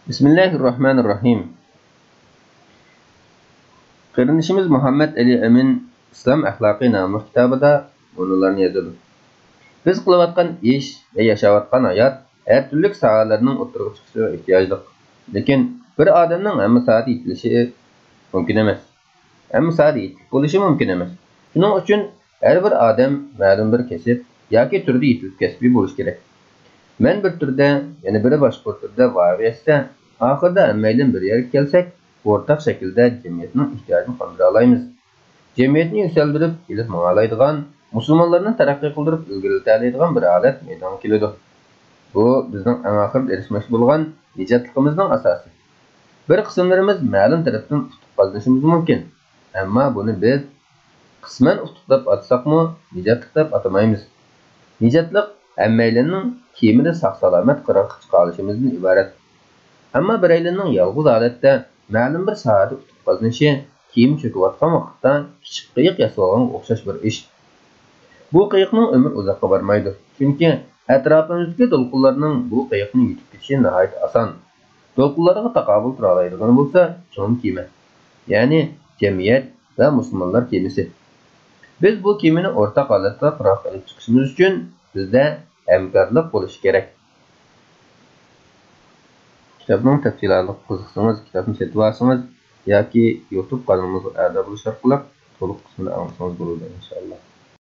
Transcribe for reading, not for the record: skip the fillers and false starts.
Bismillahirrahmanirrahim. Qarinishimiz Muhammad Ali Amin İslam Ahlaqi nomli kitobida bularni yozadi. Biz qilayotgan ish va yashayotgan hayot har turli sohalarning o'tirg'i chiqishiga ehtiyojli. Lekin bir odamning hamma sohada yetilishi mumkin emas. Hamma sohada yetib bo'lishi mumkin emas. Shuning uchun har bir odam ma'lum bir kasb yoki turda yetib kasbi bo'lishi kerak. Men bir turda, yana biri boshqa turda va'riyatda oxirida hammaydan bir yerga kelsak, o'rtaq shaklda jamiyatning ehtiyojini qondira olamiz. Jamiyatni yuksaltirib, kelib ma'alaydigan, musulmonlarni taraqqiy qildirib, ilgarilatadigan bir holat meydonga keladi. Bu bizning eng oxirida erishmoqchi bo'lgan nijotligimizning asosi. Bir qismlarimiz ma'lum tarafdan utuq qozonishimiz mumkin. Ammo buni biz qisman utuq deb atsaqmi, nijotlik deb atamaymiz. Nijotlik hammaylarning kemida sog'-salomat qirg'oqqa chiqa olishimizdan iborat. Ammo biraylarning yolg'iz holatda ma'lum bir sohada utuq qozonishi kiyim cho'kayotgan vaqtda kichik qiyiq yasalganga o'xshash bir ish. Bu qiyiqning umri uzoqqa bormaydi. Chunki atrofimizdagi to'lqinlarning bu qiyiqni yutib ketishi nihoyat oson. To'lqinlarga taqobil tura oladigan bo'lsa, cho'ng kema. Ya'ni jamiyat va musulmonlar kemasi. Biz bu kemani o'rtaq holatda qirg'oqqa olib chiqishimiz uchun bizda hamkorlik bo'lishi kerak. Kitobning tafsilotlariga qiziqsangiz, kitobni sotib olsangiz yoki YouTube kanalimizga a'zo bo'lish orqali to'liq qismini anglasangiz bo'ladi inshaalloh.